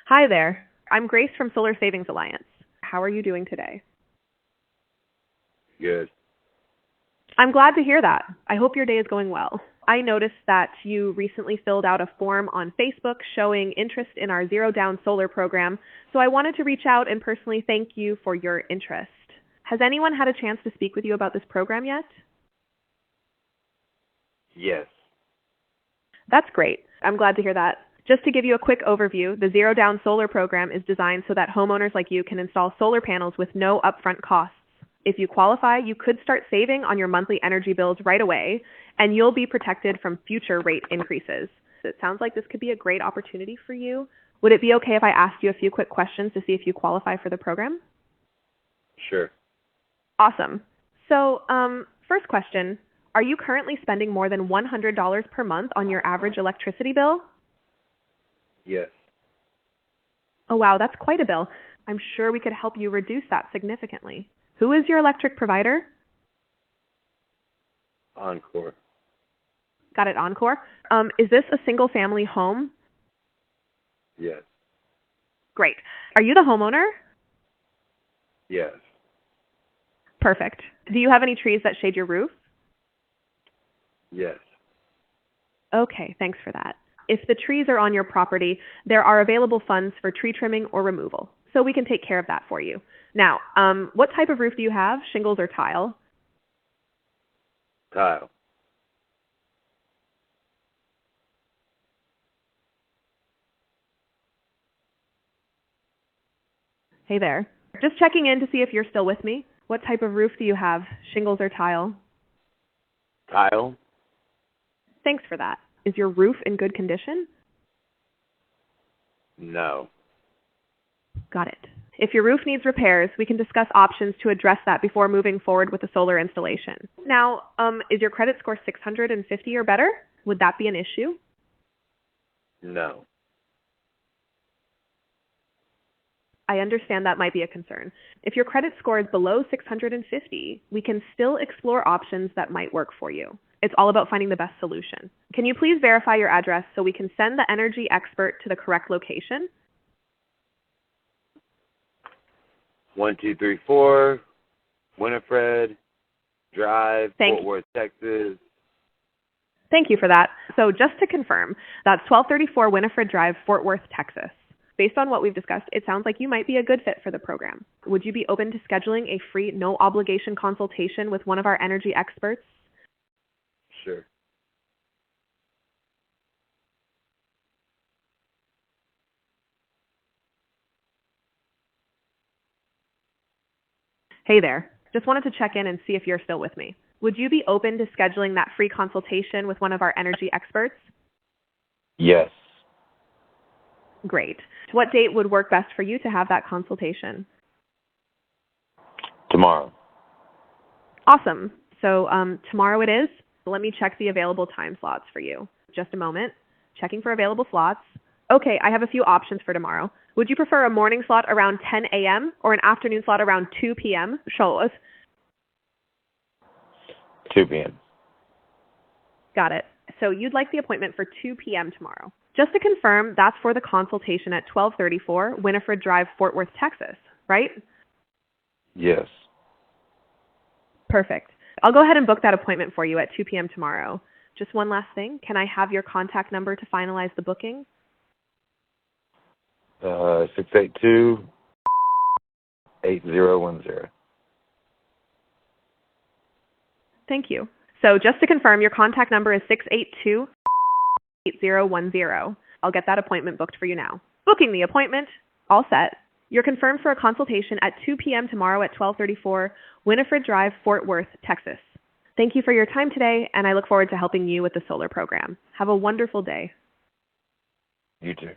Hi there. I'm Grace from Solar Savings Alliance. How are you doing today? Good. I'm glad to hear that. I hope your day is going well. I noticed that you recently filled out a form on Facebook showing interest in our Zero Down Solar program, so I wanted to reach out and personally thank you for your interest. Has anyone had a chance to speak with you about this program yet? Yes. That's great. I'm glad to hear that. Just to give you a quick overview, the Zero Down Solar program is designed so that homeowners like you can install solar panels with no upfront costs. If you qualify, you could start saving on your monthly energy bills right away, and you'll be protected from future rate increases. It sounds like this could be a great opportunity for you. Would it be okay if I asked you a few quick questions to see if you qualify for the program? Sure. Awesome. So, first question, are you currently spending more than $100 per month on your average electricity bill? Yes. Oh, wow, that's quite a bill. I'm sure we could help you reduce that significantly. Who is your electric provider? Encore. Got it, Encore. Is this a single-family home? Yes. Great. Are you the homeowner? Yes. Perfect. Do you have any trees that shade your roof? Yes. Okay, thanks for that. If the trees are on your property, there are available funds for tree trimming or removal, so we can take care of that for you. Now, what type of roof do you have, shingles or tile? Tile. Hey there. Just checking in to see if you're still with me. What type of roof do you have, shingles or tile? Tile? Thanks for that. Is your roof in good condition? No. Got it. If your roof needs repairs, we can discuss options to address that before moving forward with the solar installation. Now, is your credit score 650 or better? Would that be an issue? No. I understand that might be a concern. If your credit score is below 650, we can still explore options that might work for you. It's all about finding the best solution. Can you please verify your address so we can send the energy expert to the correct location? 1234 Winifred Drive, Thank Fort Worth, Texas. Thank you for that. So just to confirm, that's 1234 Winifred Drive, Fort Worth, Texas. Based on what we've discussed, it sounds like you might be a good fit for the program. Would you be open to scheduling a free, no-obligation consultation with one of our energy experts? Sure. Hey there. Just wanted to check in and see if you're still with me. Would you be open to scheduling that free consultation with one of our energy experts? Yes. Great. What date would work best for you to have that consultation? Tomorrow. Awesome. So tomorrow it is. Let me check the available time slots for you. Just a moment. Checking for available slots. Okay, I have a few options for tomorrow. Would you prefer a morning slot around 10 a.m. or an afternoon slot around 2 p.m.? Show us. 2 p.m. Got it. So you'd like the appointment for 2 p.m. tomorrow. Just to confirm, that's for the consultation at 1234 Winifred Drive, Fort Worth, Texas, right? Yes. Perfect. I'll go ahead and book that appointment for you at 2 p.m. tomorrow. Just one last thing. Can I have your contact number to finalize the booking? 682-8010. Thank you. So just to confirm, your contact number is 682-8010. I'll get that appointment booked for you now. Booking the appointment. All set. You're confirmed for a consultation at 2 p.m. tomorrow at 1234 Winifred Drive, Fort Worth, Texas. Thank you for your time today, and I look forward to helping you with the solar program. Have a wonderful day. You too.